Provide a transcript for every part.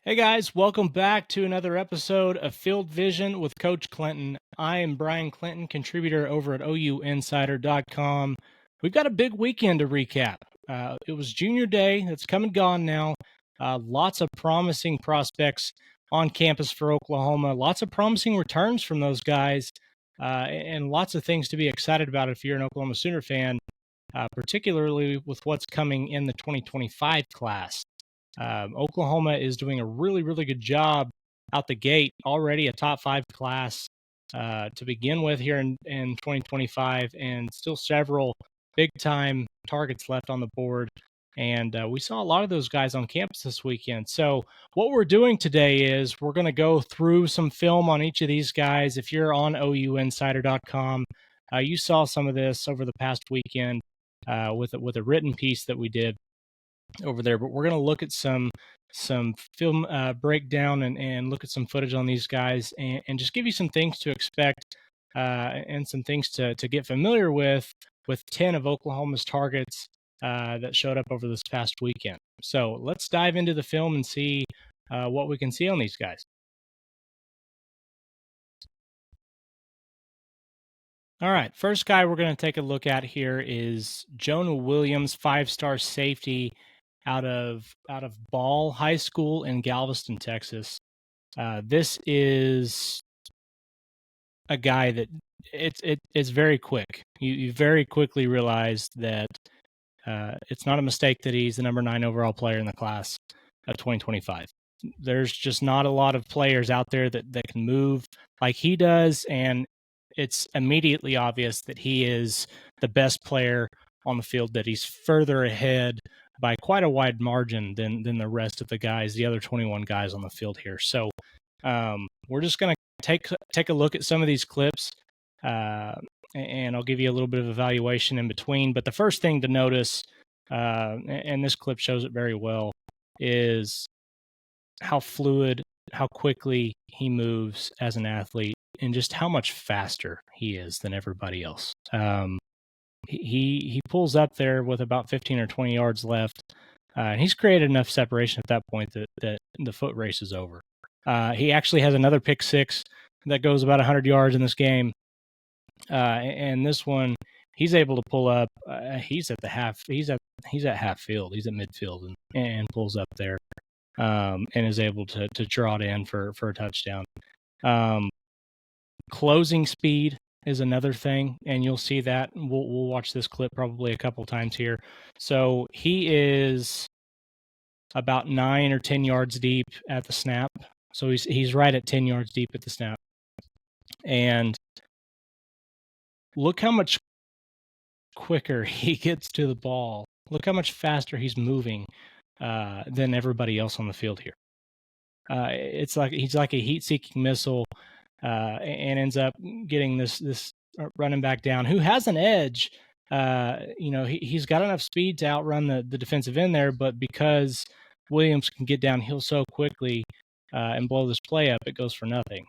Hey guys, welcome back to another episode of Field Vision with Coach Clinton. I am Brian Clinton, contributor over at OUinsider.com. We've got a big weekend to recap. It was Junior Day, that's come and gone now. Lots of promising prospects on campus for Oklahoma, lots of promising returns from those guys, and lots of things to be excited about if you're an Oklahoma Sooner fan, particularly with what's coming in the 2025 class. Oklahoma is doing a really, really good job out the gate, already a top 5 class to begin with here in 2025, and still several big time targets left on the board. And we saw a lot of those guys on campus this weekend. So, what we're doing today is we're going to go through some film on each of these guys. If you're on OUinsider.com, you saw some of this over the past weekend with a written piece that we did over there, but we're going to look at some film breakdown and look at some footage on these guys and just give you some things to expect and some things to get familiar with 10 of Oklahoma's targets that showed up over this past weekend. So let's dive into the film and see what we can see on these guys. All right, first guy we're going to take a look at here is Jonah Williams, 5-star safety out of Ball High School in Galveston, Texas. This is a guy that it's very quick. You very quickly realize that it's not a mistake that he's the number 9 overall player in the class of 2025. There's just not a lot of players out there that can move like he does, and it's immediately obvious that he is the best player on the field, that he's further ahead by quite a wide margin than the rest of the guys, the other 21 guys on the field here. So we're just going to take a look at some of these clips, and I'll give you a little bit of evaluation in between. But the first thing to notice, and this clip shows it very well, is how fluid, how quickly he moves as an athlete, and just how much faster he is than everybody else. He pulls up there with about 15 or 20 yards left, and he's created enough separation at that point that the foot race is over. He actually has another pick six that goes about 100 yards in this game, and this one he's able to pull up. He's at half field. He's at midfield and pulls up there, and is able to draw it in for a touchdown. Closing speed is another thing, and you'll see that. We'll watch this clip probably a couple times here. So he is about 9 or 10 yards deep at the snap. So he's right at 10 yards deep at the snap. And look how much quicker he gets to the ball. Look how much faster he's moving than everybody else on the field here. It's like he's like a heat-seeking missile, and ends up getting this running back down who has an edge. He's got enough speed to outrun the defensive end there, but because Williams can get downhill so quickly and blow this play up, it goes for nothing.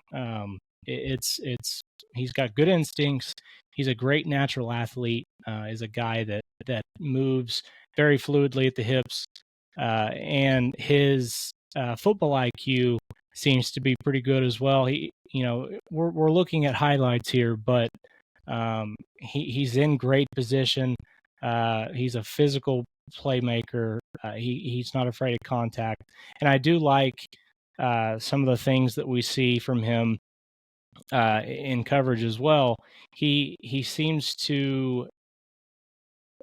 He's got good instincts. He's a great natural athlete. Is a guy that moves very fluidly at the hips, and his football IQ seems to be pretty good as well. We're looking at highlights here, but he's in great position. He's a physical playmaker. He's not afraid of contact, and I do like some of the things that we see from him in coverage as well. He seems to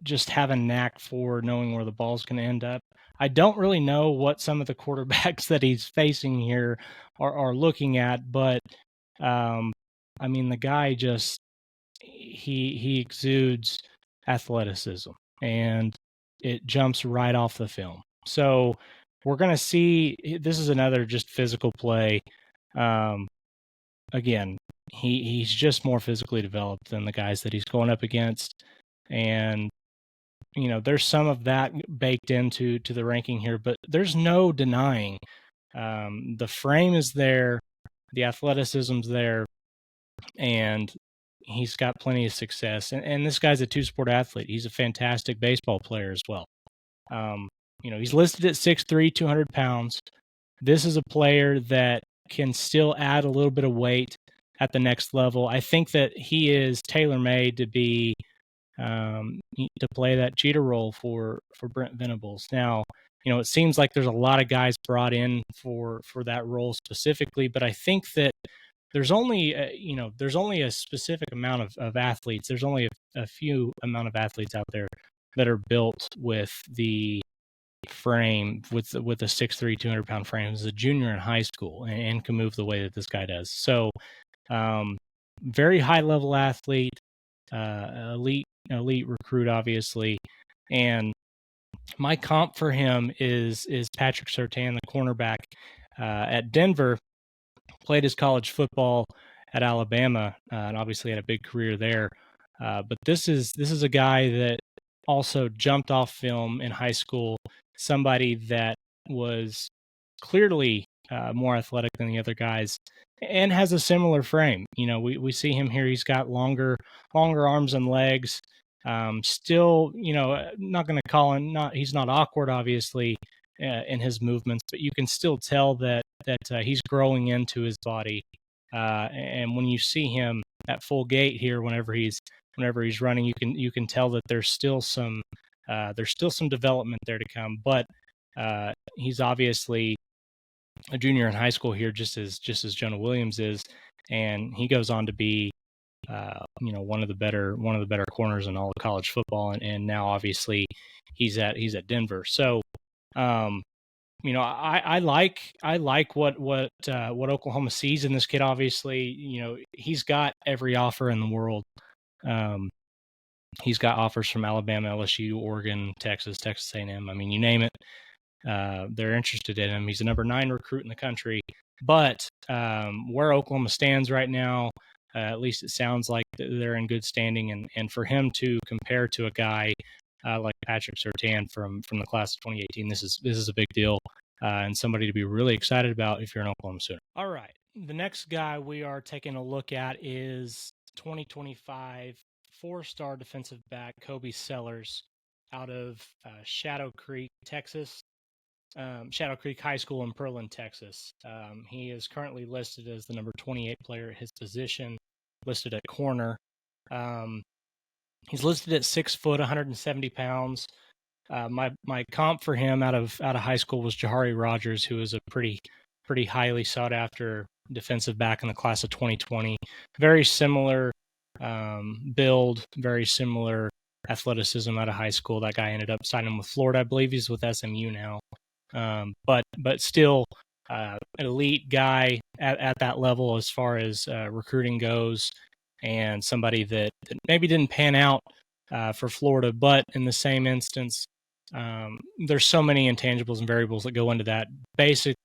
just have a knack for knowing where the ball's going to end up. I don't really know what some of the quarterbacks that he's facing here are looking at, but the guy just he exudes athleticism, and it jumps right off the film. So we're going to see, this is another just physical play. Again, he's just more physically developed than the guys that he's going up against, and there's some of that baked into the ranking here, but there's no denying the frame is there, the athleticism's there, and he's got plenty of success. And this guy's a two-sport athlete. He's a fantastic baseball player as well. He's listed at 6'3", 200 pounds. this is a player that can still add a little bit of weight at the next level. I think that he is tailor-made to be to play that cheater role for Brent Venables. Now, it seems like there's a lot of guys brought in for that role specifically, but I think that there's only there's only a specific amount of athletes. There's only a few amount of athletes out there that are built with the frame with a 6'3", 200-pound frame as a junior in high school and can move the way that this guy does. So, very high level athlete, elite recruit, obviously, and my comp for him is Patrick Surtain, the cornerback at Denver. Played his college football at Alabama, and obviously had a big career there. But this is a guy that also jumped off film in high school. Somebody that was clearly more athletic than the other guys, and has a similar frame. We see him here. He's got longer arms and legs. Still, not going to call him he's not awkward, obviously, in his movements, but you can still tell that he's growing into his body. And when you see him at full gait here, whenever he's running, you can tell that there's still some development there to come. But he's obviously a junior in high school here, just as Jonah Williams is, and he goes on to be one of the better corners in all of college football, and now obviously he's at Denver. So I like what Oklahoma sees in this kid. Obviously, he's got every offer in the world. He's got offers from Alabama, LSU, Oregon, Texas A&M. I mean, you name it. They're interested in him. He's the number 9 recruit in the country. But where Oklahoma stands right now, at least it sounds like they're in good standing. And for him to compare to a guy like Patrick Surtain from the class of 2018, this is a big deal, and somebody to be really excited about if you're an Oklahoma Sooner. All right, the next guy we are taking a look at is 2025 4-star defensive back Kobe Sellers out of Shadow Creek, Texas. Shadow Creek High School in Pearland, Texas. He is currently listed as the number 28 player at his position, listed at corner. He's listed at 6 foot, 170 pounds. My comp for him out of high school was Jahari Rogers, who is a pretty highly sought after defensive back in the class of 2020. Very similar build, very similar athleticism out of high school. That guy ended up signing with Florida. I believe he's with SMU now. But still an elite guy at that level as far as recruiting goes, and somebody that maybe didn't pan out for Florida, but in the same instance, there's so many intangibles and variables that go into that. Basic,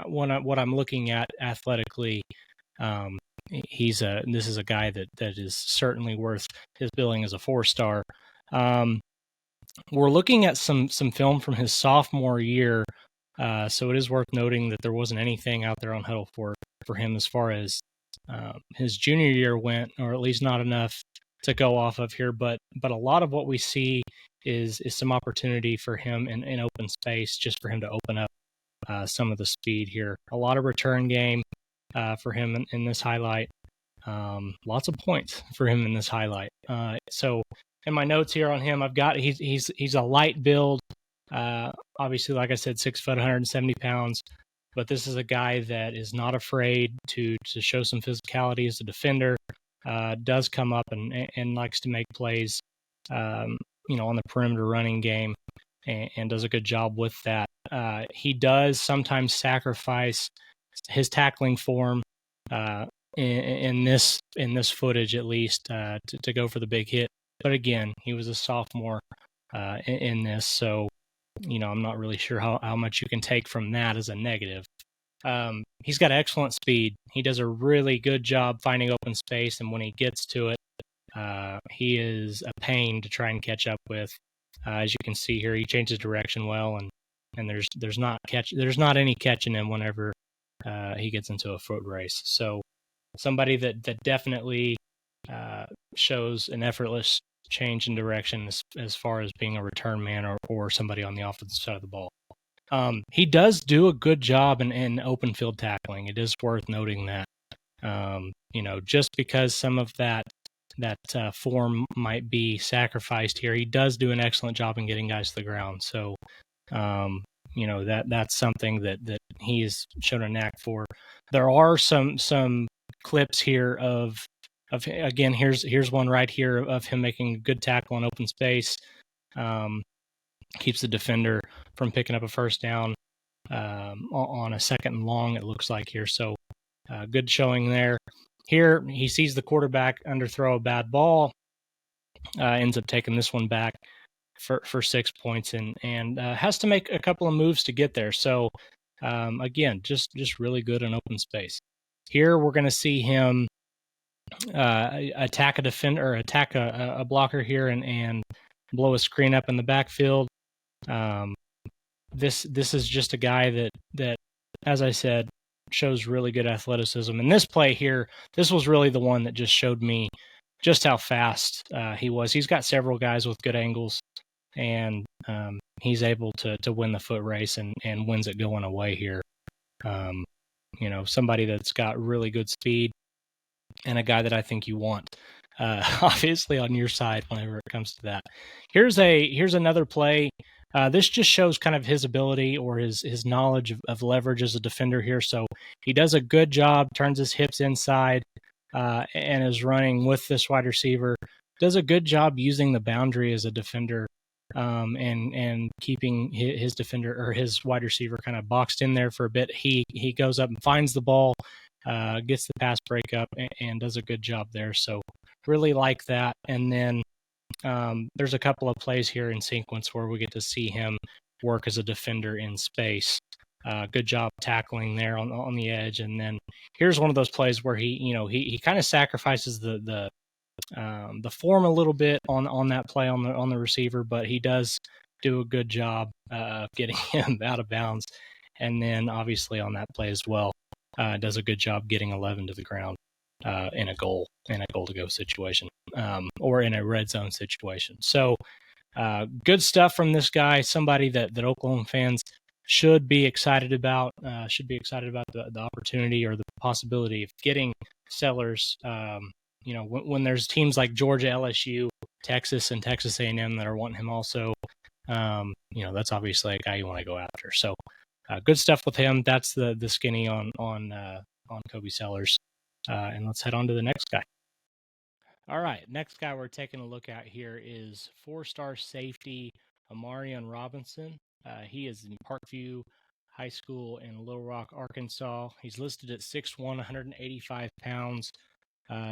what I'm looking at athletically, this is a guy that is certainly worth his billing as a 4-star. We're looking at some film from his sophomore year, so it is worth noting that there wasn't anything out there on Huddle for him as far as his junior year went, or at least not enough to go off of here. But a lot of what we see is some opportunity for him in open space, just for him to open up some of the speed here. A lot of return game for him in this highlight. Lots of points for him in this highlight. So in my notes here on him, I've got he's a light build. Obviously, like I said, 6 foot, 170 pounds. But this is a guy that is not afraid to show some physicality as a defender. Does come up and likes to make plays, on the perimeter running game, and does a good job with that. He does sometimes sacrifice his tackling form in this footage, at least, to go for the big hit. But again, he was a sophomore in this, so I'm not really sure how much you can take from that as a negative. He's got excellent speed. He does a really good job finding open space, and when he gets to it, he is a pain to try and catch up with. As you can see here, he changes direction well, and there's not any catching him whenever he gets into a foot race. So somebody that definitely shows an effortless change in direction as far as being a return man or somebody on the offensive side of the ball. He does do a good job in open field tackling. It is worth noting that. Just because some of that form might be sacrificed here, he does do an excellent job in getting guys to the ground. So, that's something that he's shown a knack for. There are some clips here of again. Here's one right here of him making a good tackle in open space. Keeps the defender from picking up a first down on a second and long, it looks like here. So good showing there. Here, he sees the quarterback underthrow a bad ball, ends up taking this one back for 6 points and has to make a couple of moves to get there. So, again, just really good in open space. Here, we're going to see him attack a defender or attack a blocker here and blow a screen up in the backfield. This is just a guy that, as I said, shows really good athleticism. And this play here, this was really the one that just showed me just how fast he was. He's got several guys with good angles, and he's able to win the foot race and wins it going away here. Somebody that's got really good speed and a guy that I think you want, obviously, on your side whenever it comes to that. Here's another play. This just shows kind of his ability or his knowledge of leverage as a defender here. So he does a good job, turns his hips inside, and is running with this wide receiver. Does a good job using the boundary as a defender, and keeping his defender or his wide receiver kind of boxed in there for a bit. He goes up and finds the ball, gets the pass breakup, and does a good job there. So really like that. And then there's a couple of plays here in sequence where we get to see him work as a defender in space. Good job tackling there on the edge. And then here's one of those plays where he kind of sacrifices the form a little bit on that play on the receiver, but he does do a good job of getting him out of bounds. And then obviously on that play as well, does a good job getting 11 to the ground in a goal to go situation, or in a red zone situation. So good stuff from this guy, somebody that Oklahoma fans should be excited about, the opportunity or the possibility of getting Sellers. When there's teams like Georgia, LSU, Texas, and Texas A&M that are wanting him also, that's obviously a guy you want to go after. So good stuff with him. That's the skinny on Kobe Sellers. And let's head on to the next guy. All right, next guy we're taking a look at here is 4-star safety Amarian Robinson. He is in Parkview High School in Little Rock, Arkansas. He's listed at 6'1", 185 pounds.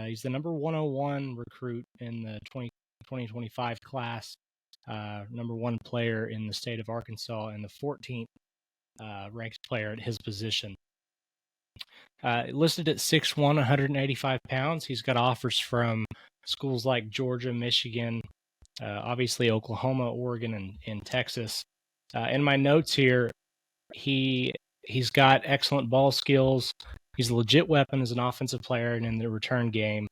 He's the number 101 recruit in the 2025 class, number one player in the state of Arkansas, and the 14th ranked player at his position. Listed at 6'1", 185 pounds. He's got offers from schools like Georgia, Michigan, obviously Oklahoma, Oregon, and Texas. In my notes here, he's got excellent ball skills. He's a legit weapon as an offensive player and in the return game.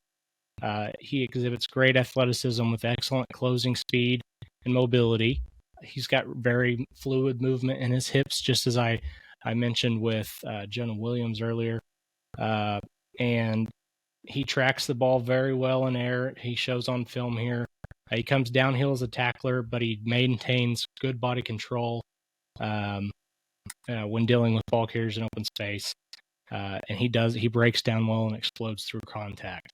He exhibits great athleticism with excellent closing speed and mobility. He's got very fluid movement in his hips, just as I mentioned with Jonah Williams earlier. And he tracks the ball very well in air. He shows on film here. He comes downhill as a tackler, but he maintains good body control when dealing with ball carriers in open space. And he breaks down well and explodes through contact.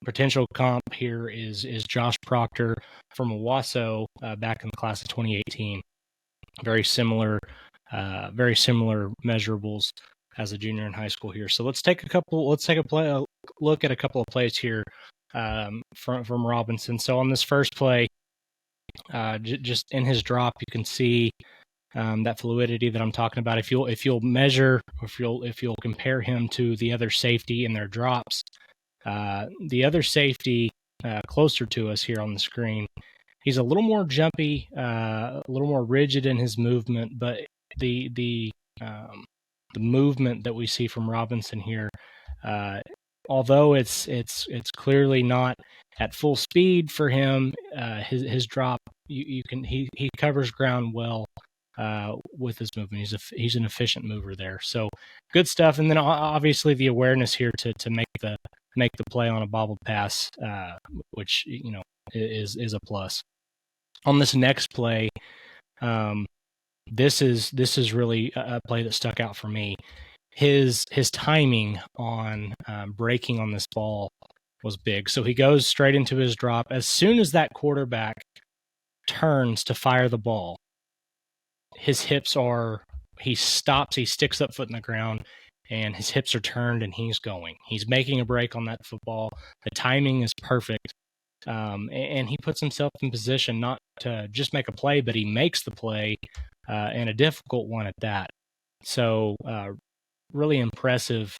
Potential comp here is Josh Proctor from Owasso back in the class of 2018. Very similar measurables as a junior in high school here. So let's take a look at a couple of plays here from Robinson. So on this first play, just in his drop, you can see that fluidity that I'm talking about. If you'll measure, if you'll compare him to the other safety in their drops, the other safety closer to us here on the screen, he's a little more jumpy, a little more rigid in his movement, but the movement that we see from Robinson here, although it's clearly not at full speed for him, his drop, he covers ground well. with his movement. He's an efficient mover there. So good stuff. And then obviously the awareness here to make the play on a bobbled pass, which is a plus. On this next play, this is really a play that stuck out for me. His timing on breaking on this ball was big. So he goes straight into his drop. As soon as that quarterback turns to fire the ball, his hips he stops, he sticks up foot in the ground, and his hips are turned, and he's going. He's making a break on that football. The timing is perfect. And he puts himself in position not to just make a play, but he makes the play, and a difficult one at that. So really impressive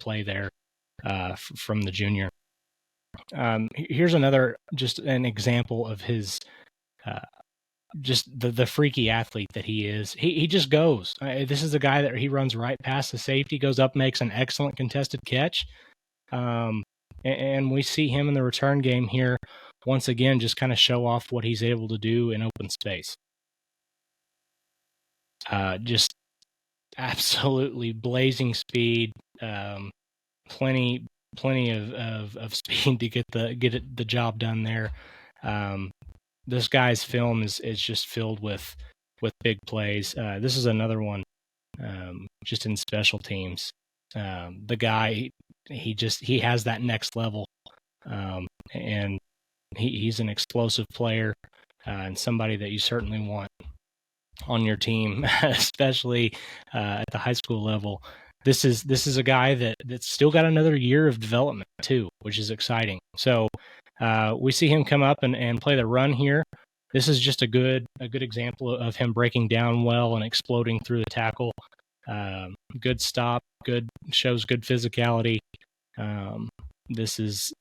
play there from the junior. Here's another, just an example of his just the freaky athlete that he is. He just goes. This is a guy that he runs right past the safety, goes up, makes an excellent contested catch. And we see him in the return game here once again, just kind of show off what he's able to do in open space. Just absolutely blazing speed, plenty of speed to get the job done there. This guy's film is just filled with big plays. This is another one, just in special teams. The guy, he has that next level, and he's an explosive player, and somebody that you certainly want on your team, especially at the high school level. This is a guy that's still got another year of development too, which is exciting. So we see him come up and play the run here. This is just a good example of him breaking down well and exploding through the tackle. Good stop, shows good physicality. This is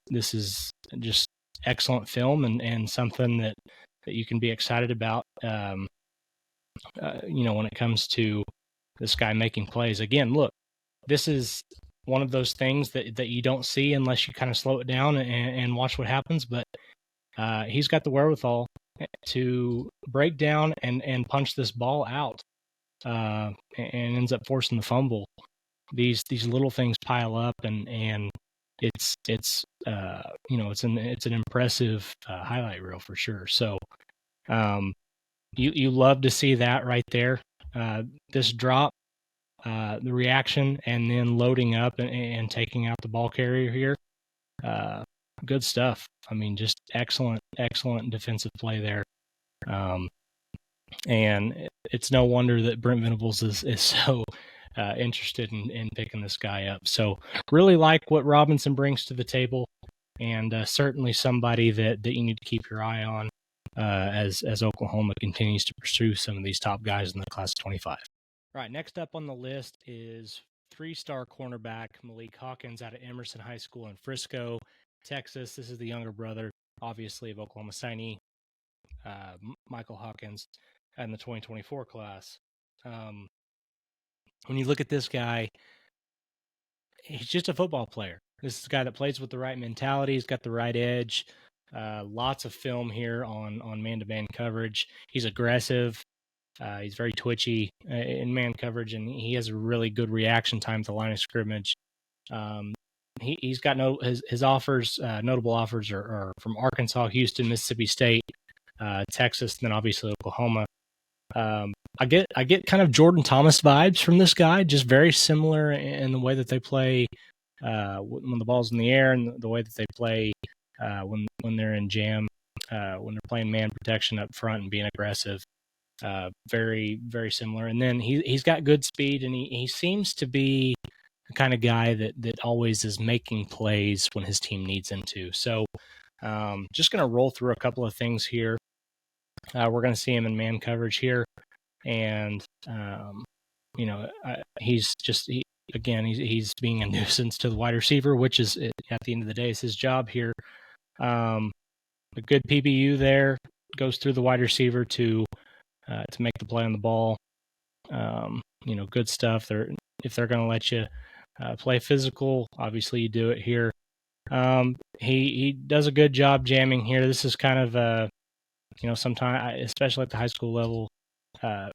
just excellent film and something that you can be excited about. When it comes to this guy making plays. Again, look, this is one of those things that you don't see unless you kind of slow it down and watch what happens. But he's got the wherewithal to break down and punch this ball out, and ends up forcing the fumble. These little things pile up, and it's an impressive highlight reel for sure. So you love to see that right there. This drop, the reaction, and then loading up and taking out the ball carrier here. Good stuff. I mean, just excellent defensive play there. And it's no wonder that Brent Venables is so interested in picking this guy up. So really like what Robinson brings to the table, and certainly somebody that you need to keep your eye on as Oklahoma continues to pursue some of these top guys in the class of 25. All right, next up on the list is 3-star cornerback Malik Hawkins out of Emerson High School in Frisco, Texas. This is the younger brother, obviously, of Oklahoma signee Michael Hawkins in the 2024 class. When you look at this guy, he's just a football player. This is a guy that plays with the right mentality. He's got the right edge. Lots of film here on man-to-man coverage. He's aggressive. He's very twitchy in man coverage, and he has a really good reaction time to the line of scrimmage. He's got his offers, notable offers are from Arkansas, Houston, Mississippi State, Texas, and then obviously Oklahoma. I get kind of Jordan Thomas vibes from this guy, just very similar in the way that they play when the ball's in the air, and the way that they play when they're in jam, when they're playing man protection up front and being aggressive. Very, very similar. And then he's got good speed, and he seems to be the kind of guy that always is making plays when his team needs him to. So just going to roll through a couple of things here. We're going to see him in man coverage here. And, he's being a nuisance to the wide receiver, which is, at the end of the day, is his job here. A good PBU there, goes through the wide receiver to make the play on the ball. Good stuff. If they're going to let you play physical, obviously you do it here. He does a good job jamming here. This is kind of sometimes, especially at the high school level, a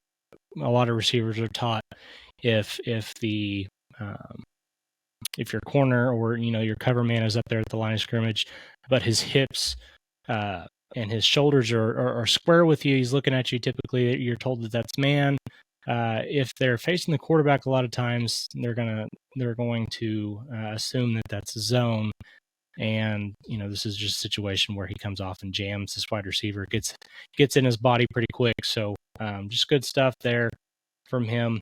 lot of receivers are taught if your corner or your cover man is up there at the line of scrimmage, but his hips and his shoulders are square with you, he's looking at you. Typically, you're told that that's man. If they're facing the quarterback, a lot of times they're going to assume that that's zone. And this is just a situation where he comes off and jams this wide receiver, gets in his body pretty quick. So just good stuff there from him.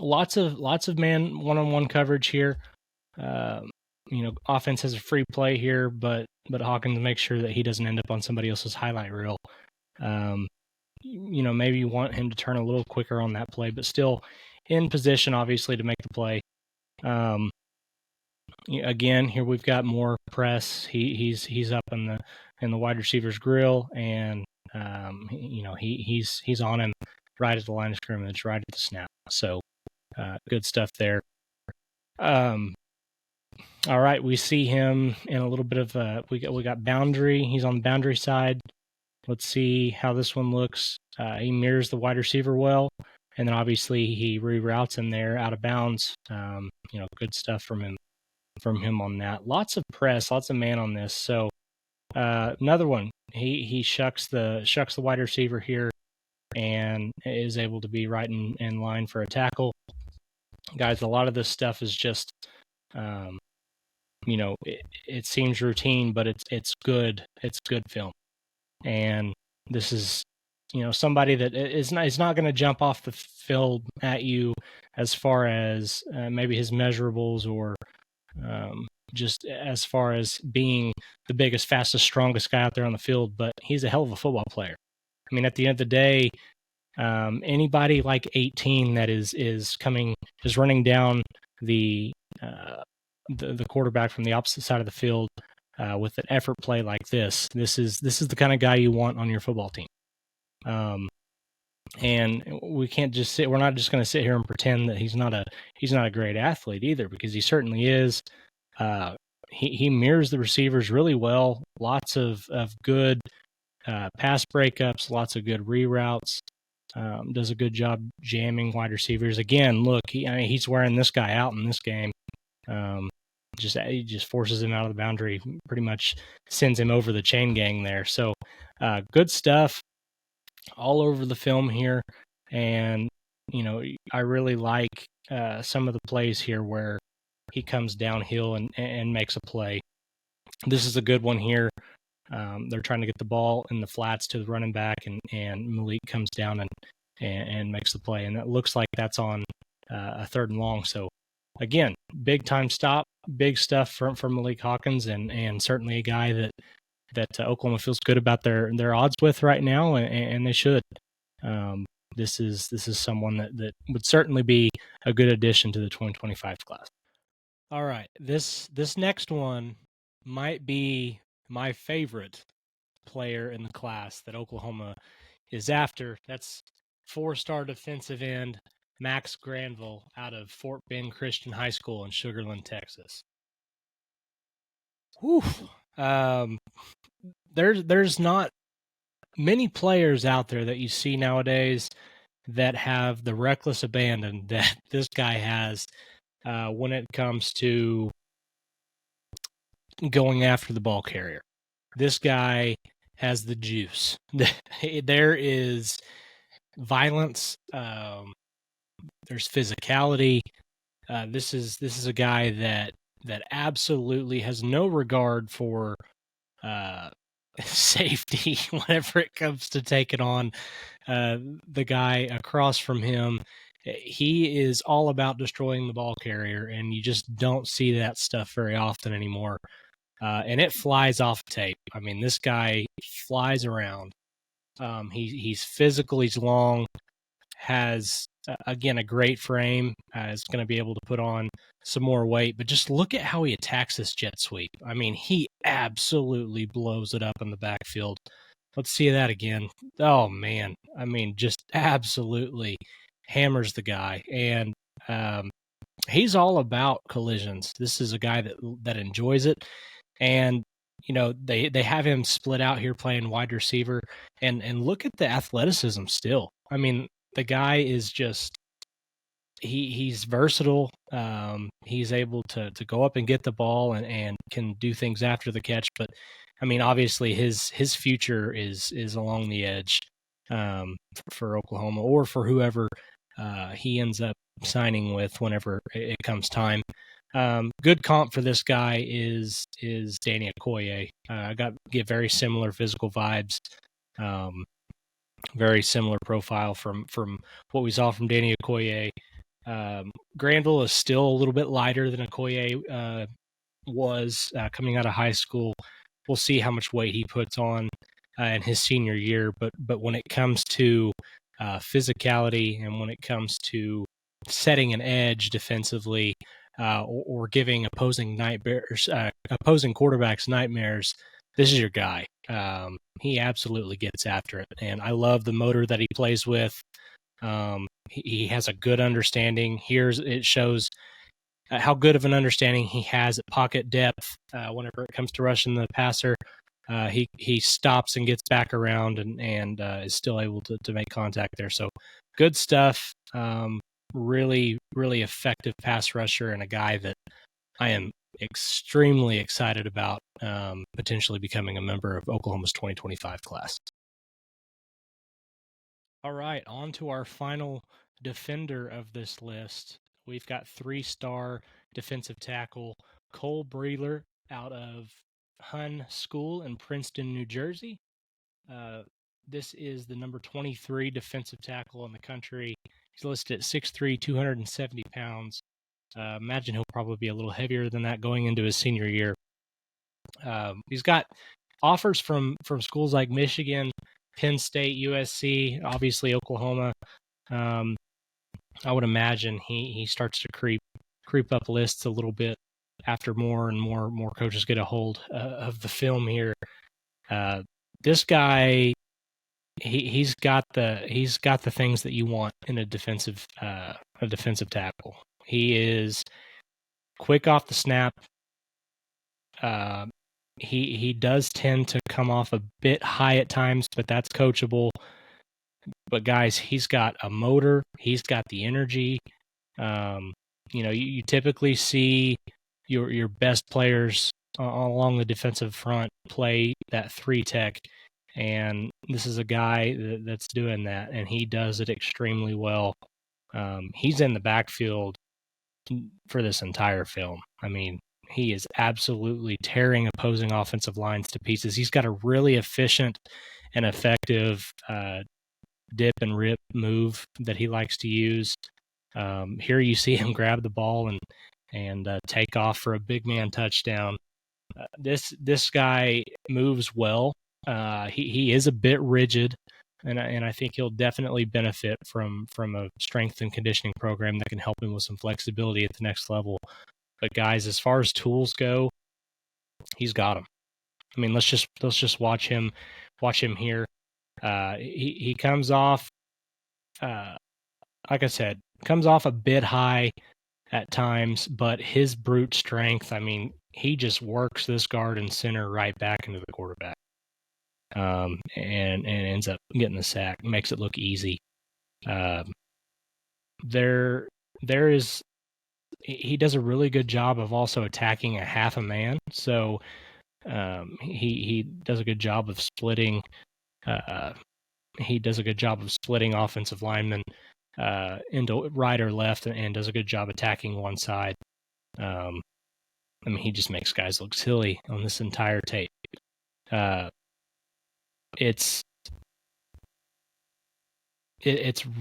Lots of man one-on-one coverage here. Offense has a free play here, but Hawkins makes sure that he doesn't end up on somebody else's highlight reel. Maybe you want him to turn a little quicker on that play, but still in position, obviously, to make the play. Again, here we've got more press. He's up in the wide receiver's grill, and he's on him right at the line of scrimmage, right at the snap. So good stuff there. All right, we see him in a little bit of we got boundary. He's on the boundary side. Let's see how this one looks. He mirrors the wide receiver well, and then obviously he reroutes him there out of bounds. Good stuff from him on that. Lots of press, lots of man on this. So another one. He shucks the wide receiver here and is able to be right in line for a tackle. Guys, a lot of this stuff is just it seems routine, but it's good film. And this is somebody that is not going to jump off the field at you as far as maybe his measurables or just as far as being the biggest, fastest, strongest guy out there on the field, but he's a hell of a football player. I mean, at the end of the day, anybody like 18 that is running down the quarterback from the opposite side of the field with an effort play like this is the kind of guy you want on your football team. And we can't just we're not just going to sit here and pretend that he's not a great athlete either, because he certainly is. He mirrors the receivers really well. Lots of good pass breakups, lots of good reroutes. Does a good job jamming wide receivers. Again, look, he's wearing this guy out in this game. He just forces him out of the boundary, pretty much sends him over the chain gang there. So good stuff all over the film here. And, I really like some of the plays here where he comes downhill and makes a play. This is a good one here. They're trying to get the ball in the flats to the running back, and Malik comes down and makes the play. And it looks like that's on a 3rd and long. So, again, big time stop, big stuff from Malik Hawkins, and certainly a guy that Oklahoma feels good about their odds with right now, and they should. This is someone that would certainly be a good addition to the 2025 class. All right, this next one might be my favorite player in the class that Oklahoma is after. That's 4-star defensive end Max Granville out of Fort Bend Christian High School in Sugar Land, Texas. Whew. There's not many players out there that you see nowadays that have the reckless abandon that this guy has when it comes to going after the ball carrier. This guy has the juice. There is violence. There's physicality. This is a guy that absolutely has no regard for safety whenever it comes to taking on the guy across from him. He is all about destroying the ball carrier, and you just don't see that stuff very often anymore. And it flies off tape. I mean, this guy flies around. He's physical. He's long. Has again a great frame. Is going to be able to put on some more weight. But just look at how he attacks this jet sweep. I mean, he absolutely blows it up in the backfield. Let's see that again. Oh man, I mean, just absolutely hammers the guy, and he's all about collisions. This is a guy that enjoys it. And, they have him split out here playing wide receiver, and look at the athleticism still. I mean, the guy is just he's versatile. He's able to go up and get the ball and can do things after the catch. But I mean, obviously his future is along the edge for Oklahoma or for whoever he ends up signing with whenever it comes time. Good comp for this guy is Danny Okoye. I get very similar physical vibes. Very similar profile from what we saw from Danny Okoye. Granville is still a little bit lighter than Okoye was coming out of high school. We'll see how much weight he puts on in his senior year. But when it comes to physicality and when it comes to setting an edge defensively or giving opposing quarterbacks nightmares, this is your guy. He absolutely gets after it, and I love the motor that he plays with. He has a good understanding. It shows how good of an understanding he has at pocket depth whenever it comes to rushing the passer. He stops and gets back around and is still able to make contact there. So good stuff. Really, really effective pass rusher and a guy that I am extremely excited about potentially becoming a member of Oklahoma's 2025 class. All right, on to our final defender of this list. We've got 3-star defensive tackle Cole Breer out of Hunn School in Princeton, New Jersey. This is the number 23 defensive tackle in the country. He's listed at 6'3", 270 pounds. Imagine he'll probably be a little heavier than that going into his senior year. He's got offers from schools like Michigan, Penn State, USC, obviously Oklahoma. I would imagine he starts to creep up lists a little bit after more and more coaches get a hold of the film here. This guy, he's got the things that you want in a defensive tackle. He is quick off the snap. He does tend to come off a bit high at times, but that's coachable. But guys, he's got a motor. He's got the energy. You typically see your best players along the defensive front play that 3-tech, and this is a guy that's doing that, and he does it extremely well. He's in the backfield for this entire film. I mean, he is absolutely tearing opposing offensive lines to pieces. He's got a really efficient and effective dip and rip move that he likes to use. Here you see him grab the ball and take off for a big man touchdown. This guy moves well. He is a bit rigid, and I think he'll definitely benefit from a strength and conditioning program that can help him with some flexibility at the next level. But guys, as far as tools go, he's got them. I mean, let's just watch him here. He comes off, like I said, comes off a bit high at times, but his brute strength, I mean, he just works this guard and center right back into the quarterback, and ends up getting the sack, makes it look easy. He does a really good job of also attacking a half a man, so he does a good job of splitting. He does a good job of splitting offensive linemen into right or left, and does a good job attacking one side. I mean, he just makes guys look silly on this entire tape. It's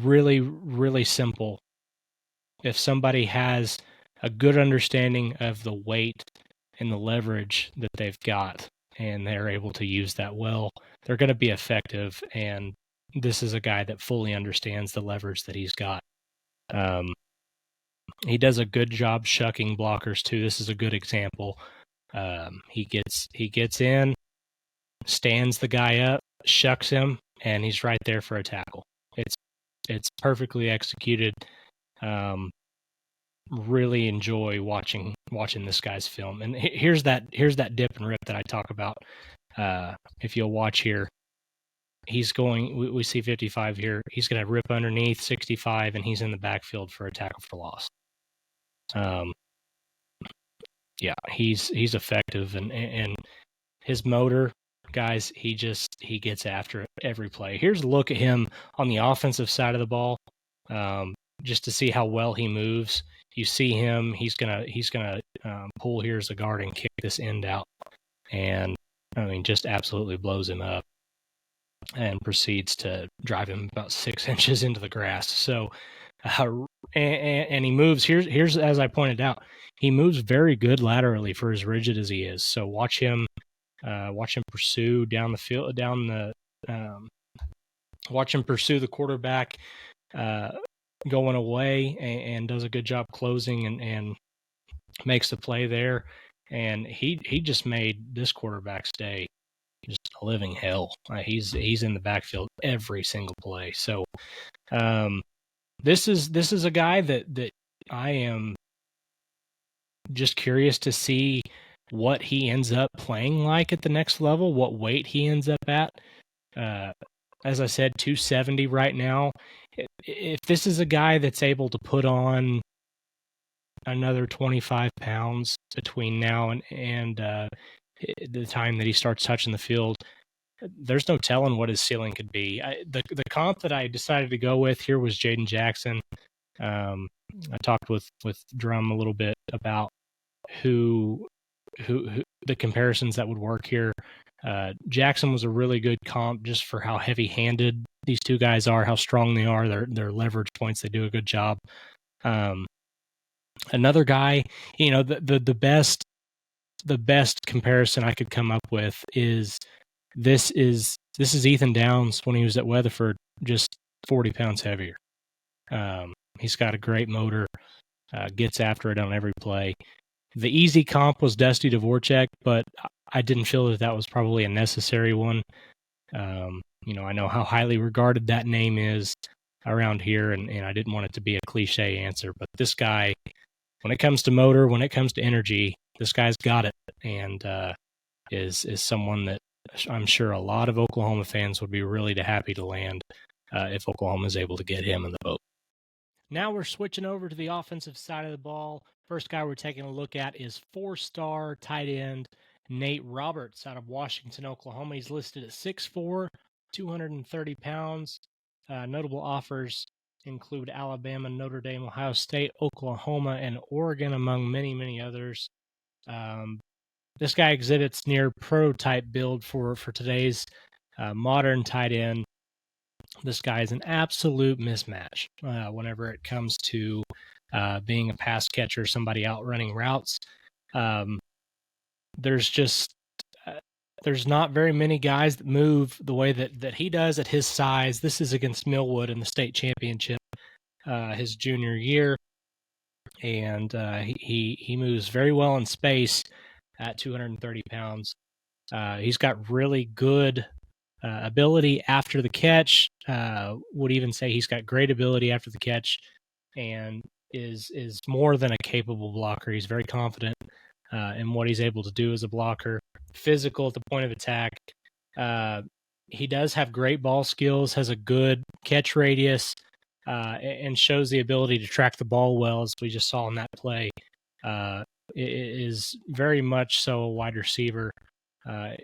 really, really simple. If somebody has a good understanding of the weight and the leverage that they've got, and they're able to use that well, they're going to be effective. And this is a guy that fully understands the leverage that he's got. He does a good job shucking blockers too. This is a good example. He gets in, stands the guy up, shucks him, and he's right there for a tackle. It's perfectly executed. Really enjoy watching this guy's film. And here's that dip and rip that I talk about. If you'll watch here, he's going. We see 55 here. He's going to rip underneath 65, and he's in the backfield for a tackle for loss. Yeah, he's effective, and his motor, guys, he gets after it every play. Here's a look at him on the offensive side of the ball, just to see how well he moves. You see him; he's gonna pull here as a guard and kick this end out, and I mean, just absolutely blows him up, and proceeds to drive him about 6 inches into the grass. So, and he moves. Here's as I pointed out, he moves very good laterally for as rigid as he is. So watch him pursue down the field, watch him pursue the quarterback going away, and does a good job closing and makes the play there. And he just made this quarterback's day just a living hell. He's in the backfield every single play. So this is a guy that I am just curious to see what he ends up playing like at the next level, what weight he ends up at. As I said, 270 right now. If this is a guy that's able to put on another 25 pounds between now and the time that he starts touching the field, there's no telling what his ceiling could be. The comp that I decided to go with here was Jaden Jackson. I talked with Drum a little bit about who the comparisons that would work here. Jackson was a really good comp just for how heavy-handed these two guys are, how strong they are, their leverage points. They do a good job. Another guy, the best comparison I could come up with is this is Ethan Downs when he was at Weatherford, just 40 pounds heavier. He's got a great motor, gets after it on every play. The easy comp was Dusty Dvorak, but I didn't feel that was probably a necessary one. I know how highly regarded that name is around here, and I didn't want it to be a cliche answer. But this guy, when it comes to motor, when it comes to energy, this guy's got it, and is someone that I'm sure a lot of Oklahoma fans would be really happy to land if Oklahoma is able to get him in the boat. Now we're switching over to the offensive side of the ball. First guy we're taking a look at is 4-star tight end Nate Roberts out of Washington, Oklahoma. He's listed at 6'4", 230 pounds. Notable offers include Alabama, Notre Dame, Ohio State, Oklahoma, and Oregon, among many, many others. This guy exhibits near prototype build for today's modern tight end. This guy is an absolute mismatch whenever it comes to being a pass catcher, somebody out running routes. There's not very many guys that move the way that he does at his size. This is against Millwood in the state championship his junior year, and he moves very well in space at 230 pounds. He's got really good ability after the catch. Would even say he's got great ability after the catch, and is more than a capable blocker. He's very confident in what he's able to do as a blocker. Physical at the point of attack. He does have great ball skills, has a good catch radius, and shows the ability to track the ball well, as we just saw in that play. Is very much so a wide receiver.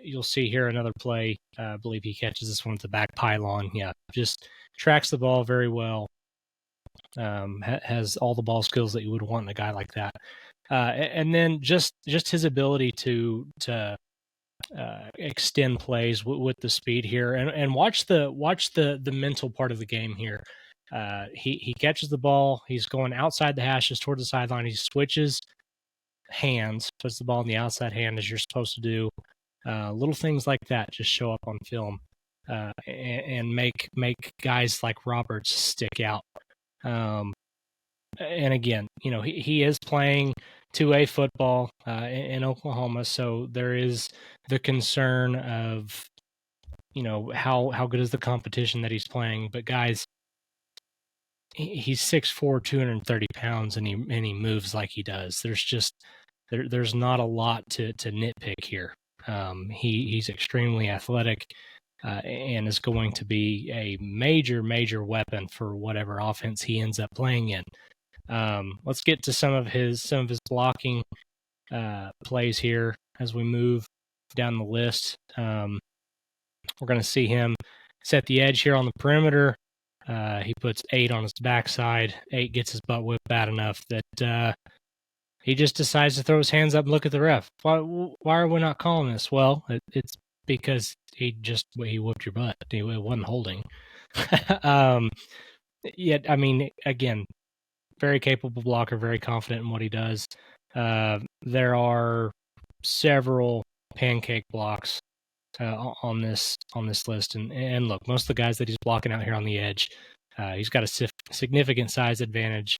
You'll see here another play. I believe he catches this one at the back pylon. Yeah, just tracks the ball very well. Has all the ball skills that you would want in a guy like that. And then just his ability to extend plays with the speed here, and watch the mental part of the game here. He catches the ball. He's going outside the hashes towards the sideline. He switches hands, puts the ball in the outside hand as you're supposed to do. Little things like that just show up on film and make guys like Roberts stick out. And again, he is playing 2A football in Oklahoma, so there is the concern of, how good is the competition that he's playing. But guys, he's 6'4", 230 pounds, and he moves like he does. There's not a lot to nitpick here. He's extremely athletic. and is going to be a major weapon for whatever offense he ends up playing in. Let's get to some of his blocking plays here as we move down the list. We're going to see him set the edge here on the perimeter. He puts 8 on his backside. 8 gets his butt whipped bad enough that he just decides to throw his hands up and look at the ref. Why are we not calling this? Well, it's because he whooped your butt. It wasn't holding. Yet, I mean, again, very capable blocker, very confident in what he does. There are several pancake blocks on this list, and look, most of the guys that he's blocking out here on the edge, he's got a significant size advantage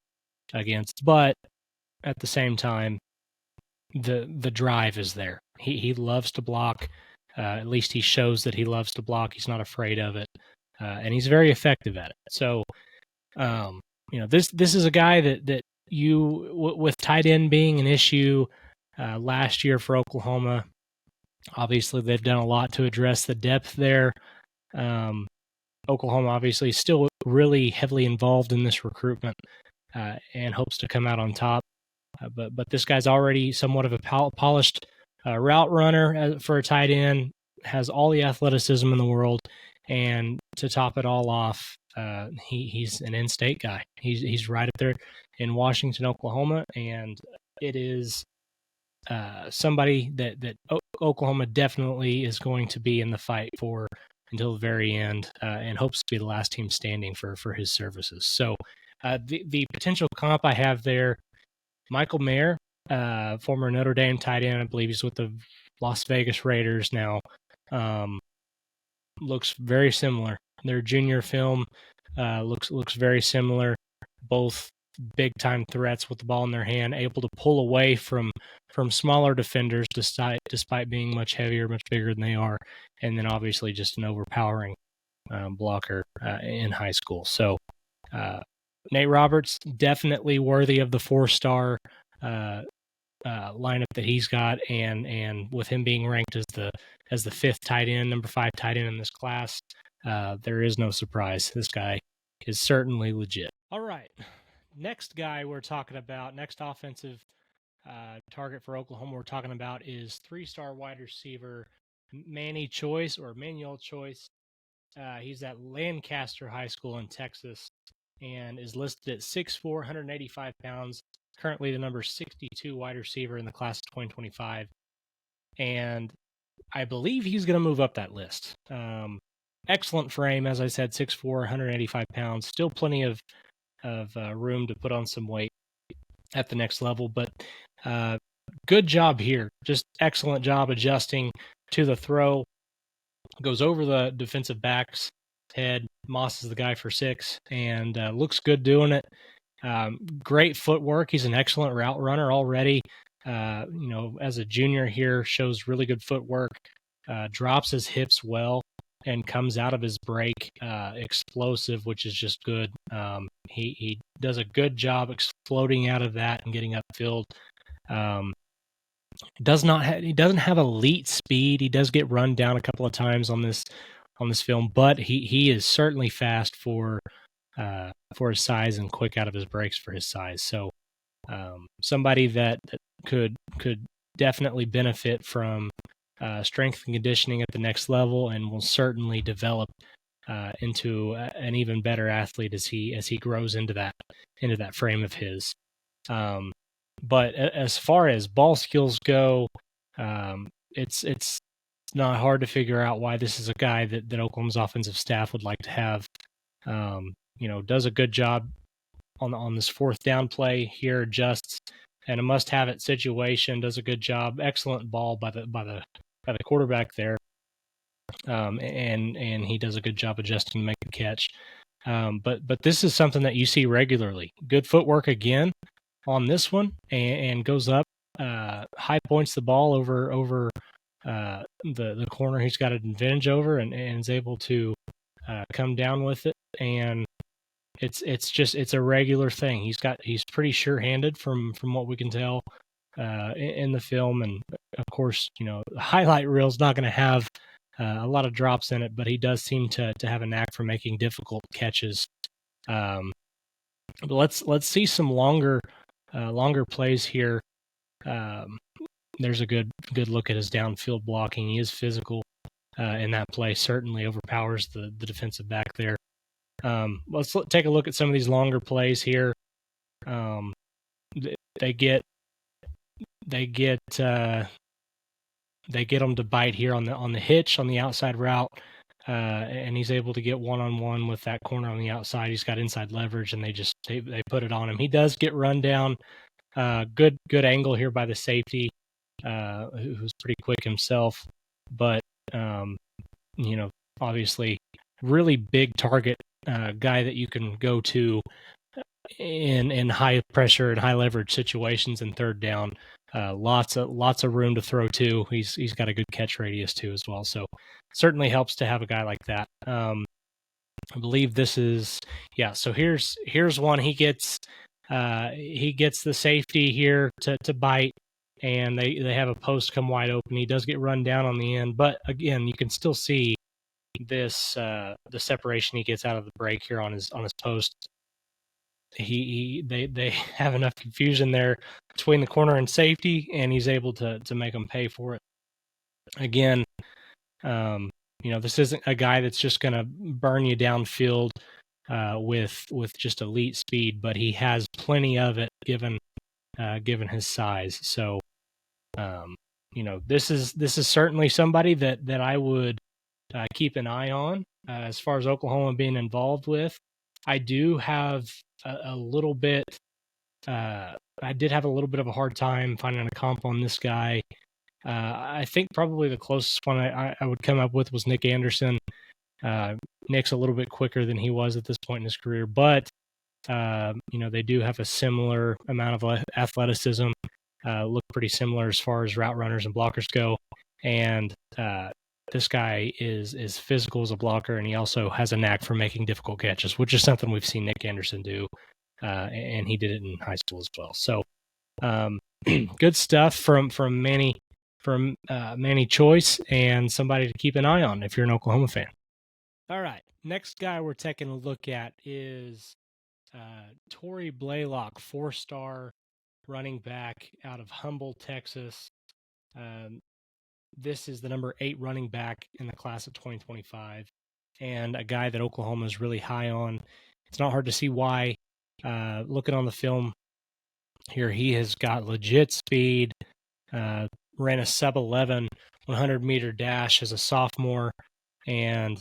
against, but at the same time, the drive is there. He loves to block. At least he shows that he loves to block. He's not afraid of it, and he's very effective at it. So, this is a guy that you, with tight end being an issue last year for Oklahoma. Obviously, they've done a lot to address the depth there. Oklahoma obviously is still really heavily involved in this recruitment and hopes to come out on top. But this guy's already somewhat of a polished route runner for a tight end, has all the athleticism in the world, and to top it all off, he's an in-state guy. He's right up there in Washington, Oklahoma, and it is somebody that Oklahoma definitely is going to be in the fight for until the very end, and hopes to be the last team standing for his services. So the potential comp I have there, Michael Mayer, former Notre Dame tight end, I believe he's with the Las Vegas Raiders now, looks very similar. Their junior film looks very similar. Both big-time threats with the ball in their hand, able to pull away from smaller defenders despite being much heavier, much bigger than they are, and then obviously just an overpowering blocker in high school. So Nate Roberts, definitely worthy of the 4-star lineup that he's got, and with him being ranked as the 5th tight end, number 5 tight end in this class, there is no surprise. This guy is certainly legit. All right. Next guy we're talking about, next offensive target for Oklahoma we're talking about is 3-star wide receiver Manny Choice, or Manuel Choice. He's at Lancaster High School in Texas and is listed at 6'4", 185 pounds, currently the number 62 wide receiver in the class of 2025. And I believe he's going to move up that list. Excellent frame, as I said, 6'4", 185 pounds, still plenty of room to put on some weight at the next level, but good job here. Just excellent job adjusting to the throw. Goes over the defensive back's head, mosses the guy for 6, and looks good doing it. Great footwork. He's an excellent route runner already. As a junior here, shows really good footwork, drops his hips well, and comes out of his break explosive, which is just good. He does a good job exploding out of that and getting upfield. He doesn't have elite speed. He does get run down a couple of times on this film, but he is certainly fast for his size and quick out of his breaks for his size. So somebody that could definitely benefit from strength and conditioning at the next level, and will certainly develop into an even better athlete as he grows into that frame of his. But as far as ball skills go, it's not hard to figure out why this is a guy that Oklahoma's offensive staff would like to have. Does a good job on this 4th down play here, adjusts and a must-have-it situation. Does a good job, excellent ball by the quarterback there, and he does a good job adjusting to make the catch. But this is something that you see regularly. Good footwork again on this one, and goes up, high points the ball over the corner he's got an advantage over, and is able to come down with it. And it's a regular thing. He's pretty sure-handed from what we can tell in the film, and of course, the highlight reel is not going to have a lot of drops in it, but he does seem to have a knack for making difficult catches. But let's see some longer plays here. There's a good look at his downfield blocking. He is physical in that play. Certainly overpowers the defensive back there. Let's take a look at some of these longer plays here. They get him to bite here on the hitch on the outside route, and he's able to get one-on-one with that corner on the outside. He's got inside leverage, and they put it on him. He does get run down. Good angle here by the safety, who's pretty quick himself, but obviously really big target guy that you can go to in high pressure and high leverage situations and third down. Lots of room to throw to. He's got a good catch radius too as well. So certainly helps to have a guy like that. I believe this is So here's one. He gets the safety here to bite, and they have a post come wide open. He does get run down on the end, but again, you can still see this the separation he gets out of the break here on his post. They have enough confusion there between the corner and safety, and he's able to make them pay for it. Again, this isn't a guy that's just going to burn you downfield with just elite speed, but he has plenty of it given his size. So, this is certainly somebody that I would keep an eye on as far as Oklahoma being involved with. I do have a little bit. I did have a little bit of a hard time finding a comp on this guy. I think probably the closest one I would come up with was Nick Anderson. Nick's a little bit quicker than he was at this point in his career, but they do have a similar amount of athleticism. Look pretty similar as far as route runners and blockers go, and this guy is physical as a blocker, and he also has a knack for making difficult catches, which is something we've seen Nick Anderson do, and he did it in high school as well. So, good stuff from Manny Choice, and somebody to keep an eye on if you're an Oklahoma fan. All right, next guy we're taking a look at is Tory Blaylock, 4-star running back out of Humble, Texas. This is the number 8 running back in the class of 2025, and a guy that Oklahoma is really high on. It's not hard to see why. Looking on the film here, he has got legit speed, ran a sub-11 100-meter dash as a sophomore, and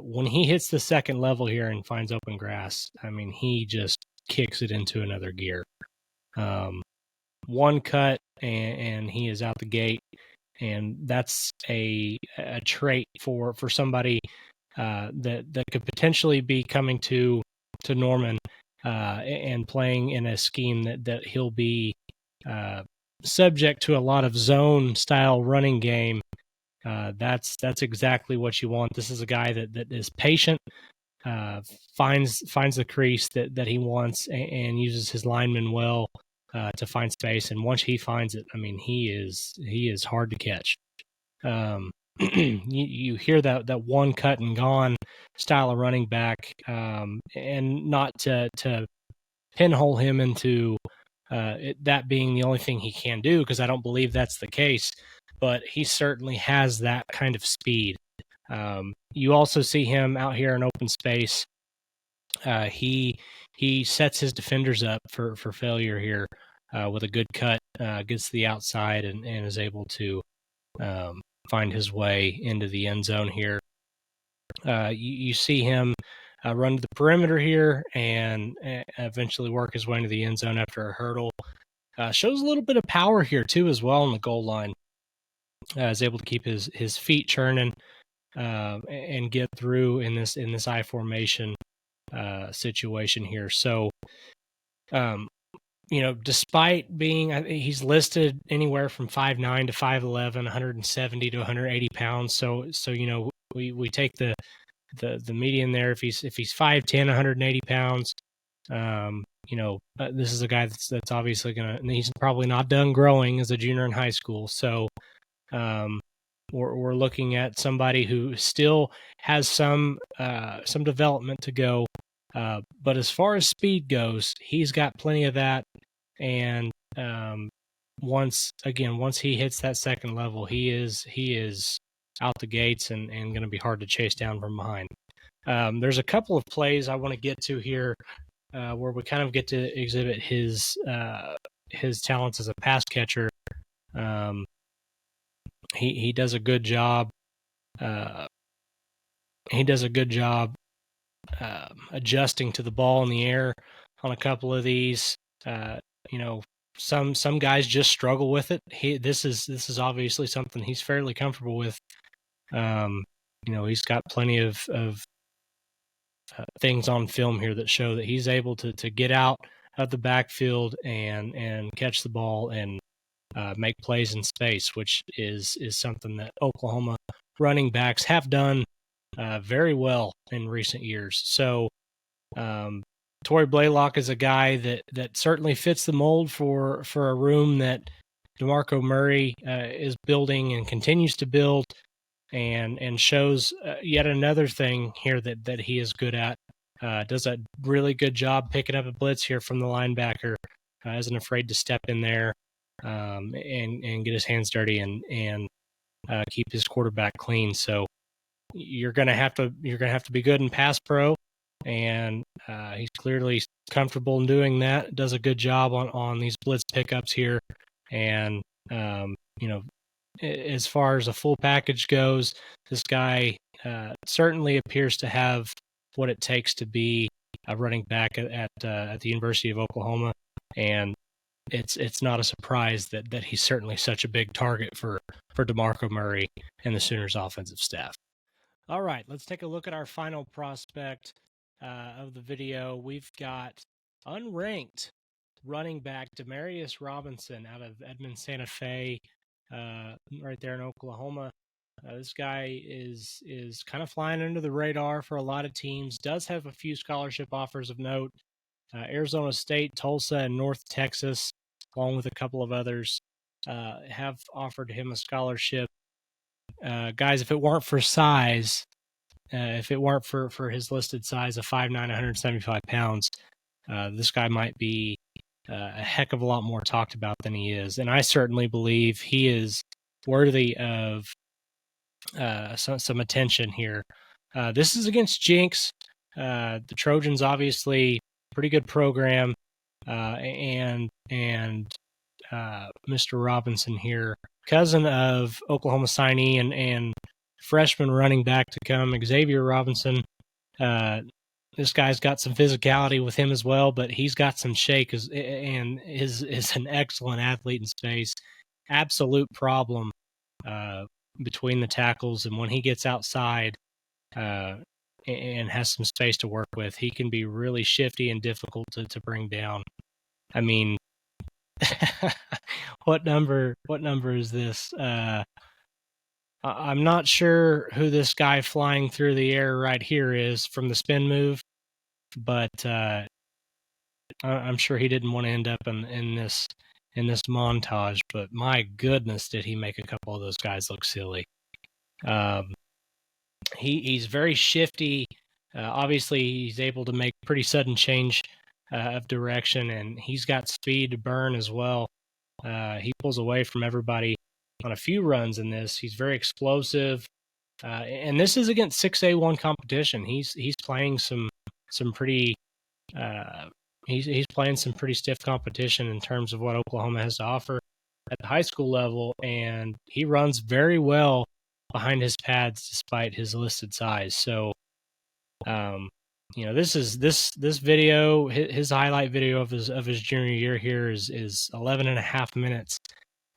when he hits the second level here and finds open grass, I mean, he just kicks it into another gear. One cut, and he is out the gate. And that's a trait for somebody that could potentially be coming to Norman and playing in a scheme that he'll be subject to a lot of zone style running game. That's exactly what you want. This is a guy that is patient, finds the crease that he wants, and uses his linemen well to find space. And once he finds it, I mean, he is hard to catch. You hear that one cut and gone style of running back, and not to pinhole him into that being the only thing he can do, because I don't believe that's the case, but he certainly has that kind of speed. You also see him out here in open space. He sets his defenders up for failure here with a good cut, gets to the outside and is able to find his way into the end zone here. You see him run to the perimeter here and eventually work his way into the end zone after a hurdle. Shows a little bit of power here too as well on the goal line. Is able to keep his feet churning and get through in this I formation situation here. So, despite being, he's listed anywhere from 5'9" to 5'11", 170 to 180 pounds. So we take the median there. If he's 5'10", 180 pounds, this is a guy that's obviously he's probably not done growing as a junior in high school. So, we're looking at somebody who still has some development to go. But as far as speed goes, he's got plenty of that. And once he hits that second level, he is out the gates and going to be hard to chase down from behind. There's a couple of plays I want to get to here where we kind of get to exhibit his talents as a pass catcher. He does a good job. Adjusting to the ball in the air on a couple of these. Some guys just struggle with it. This is obviously something he's fairly comfortable with. He's got plenty of things on film here that show that he's able to get out of the backfield and catch the ball and make plays in space, which is something that Oklahoma running backs have done very well in recent years. So Tory Blaylock is a guy that certainly fits the mold for a room that DeMarco Murray is building and continues to build, and shows yet another thing here that he is good at. Does a really good job picking up a blitz here from the linebacker. Isn't afraid to step in there and get his hands dirty and keep his quarterback clean. So you're gonna have to be good in pass pro, and he's clearly comfortable in doing that. Does a good job on these blitz pickups here, and as far as a full package goes, this guy certainly appears to have what it takes to be a running back at the University of Oklahoma, and it's not a surprise that he's certainly such a big target for DeMarco Murray and the Sooners offensive staff. All right, let's take a look at our final prospect of the video. We've got unranked running back Demarius Robinson out of Edmond Santa Fe, right there in Oklahoma. This guy is kind of flying under the radar for a lot of teams. Does have a few scholarship offers of note. Arizona State, Tulsa, and North Texas, along with a couple of others, have offered him a scholarship. Guys, if it weren't for size, if it weren't for his listed size of 5'9", 175 pounds, this guy might be a heck of a lot more talked about than he is. And I certainly believe he is worthy of some attention here. This is against Jinx. The Trojans, obviously, pretty good program. And Mr. Robinson here, cousin of Oklahoma signee and freshman running back to come, Xavier Robinson. This guy's got some physicality with him as well, but he's got some shake and is an excellent athlete in space. Absolute problem between the tackles, and when he gets outside and has some space to work with, he can be really shifty and difficult to bring down. I mean, what number is this? I'm not sure who this guy flying through the air right here is from the spin move, but I'm sure he didn't want to end up in this montage. But my goodness, did he make a couple of those guys look silly? He's very shifty. Obviously, he's able to make pretty sudden change of direction, and he's got speed to burn as well. He pulls away from everybody on a few runs in this. He's very explosive, and this is against 6A1 competition. He's playing some pretty he's playing some pretty stiff competition in terms of what Oklahoma has to offer at the high school level, and he runs very well behind his pads despite his listed size. So, this video, his highlight video of his junior year here is 11 and a half minutes,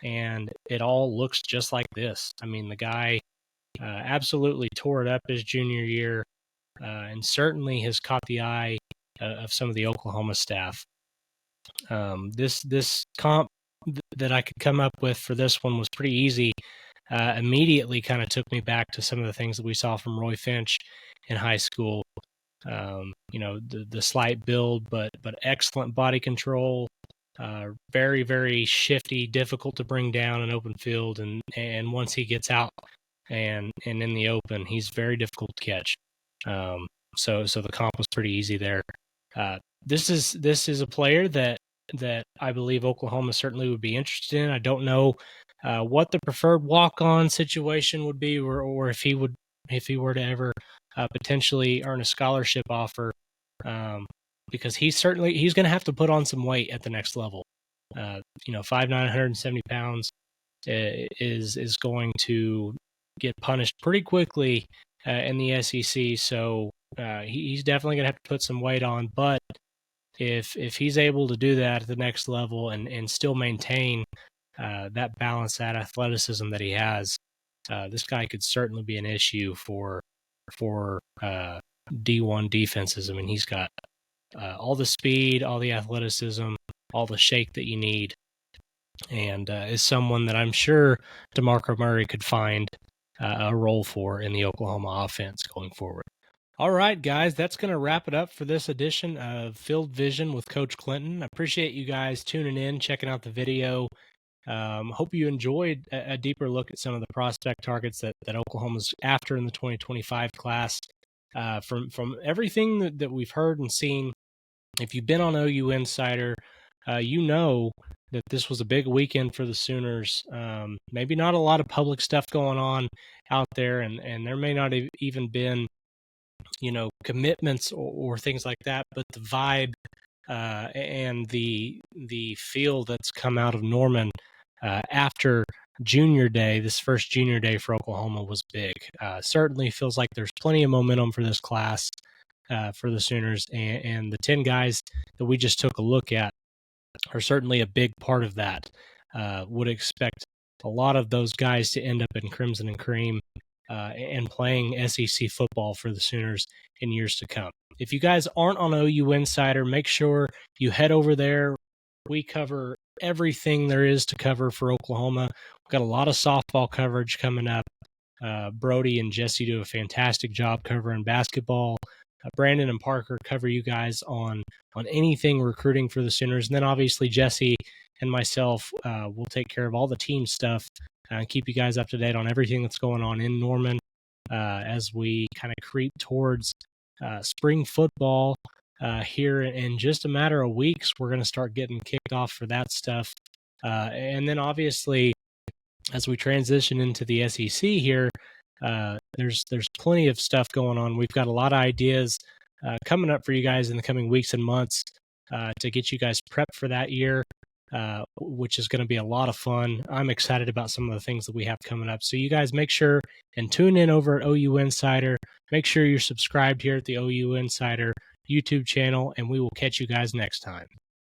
and it all looks just like this. I mean, the guy absolutely tore it up his junior year, and certainly has caught the eye of some of the Oklahoma staff. This comp that I could come up with for this one was pretty easy. Immediately kind of took me back to some of the things that we saw from Roy Finch in high school. The slight build, but excellent body control, very, very shifty, difficult to bring down in open field. And once he gets out and in the open, he's very difficult to catch. So the comp was pretty easy there. This is a player that I believe Oklahoma certainly would be interested in. I don't know what the preferred walk-on situation would be, or if he were to ever potentially earn a scholarship offer, because he's going to have to put on some weight at the next level. 5'9", 170 pounds is going to get punished pretty quickly in the SEC. So he's definitely going to have to put some weight on. But if he's able to do that at the next level and still maintain that balance, that athleticism that he has, this guy could certainly be an issue for D1 defenses. I mean, he's got all the speed, all the athleticism, all the shake that you need, and is someone that I'm sure DeMarco Murray could find a role for in the Oklahoma offense going forward. All right, guys, that's going to wrap it up for this edition of Field Vision with Coach Clinton. I appreciate you guys tuning in, checking out the video. Hope you enjoyed a deeper look at some of the prospect targets that Oklahoma's after in the 2025 class. From everything that we've heard and seen, if you've been on OU Insider, you know that this was a big weekend for the Sooners. Maybe not a lot of public stuff going on out there, and there may not have even been commitments or things like that, but the vibe and the feel that's come out of Norman after Junior Day, this first Junior Day for Oklahoma, was big. Certainly feels like there's plenty of momentum for this class for the Sooners, and the 10 guys that we just took a look at are certainly a big part of that. Would expect a lot of those guys to end up in Crimson and Cream and playing SEC football for the Sooners in years to come. If you guys aren't on OU Insider, make sure you head over there. We cover everything there is to cover for Oklahoma. We've got a lot of softball coverage coming up. Brody and Jesse do a fantastic job covering basketball. Brandon and Parker cover you guys on anything recruiting for the Sooners. And then obviously Jesse and myself will take care of all the team stuff and keep you guys up to date on everything that's going on in Norman as we kind of creep towards spring football here in just a matter of weeks. We're going to start getting kicked off for that stuff. And then obviously as we transition into the SEC here, there's plenty of stuff going on. We've got a lot of ideas coming up for you guys in the coming weeks and months to get you guys prepped for that year, which is going to be a lot of fun. I'm excited about some of the things that we have coming up. So you guys make sure and tune in over at OU Insider. Make sure you're subscribed here at the OU Insider YouTube channel, and we will catch you guys next time.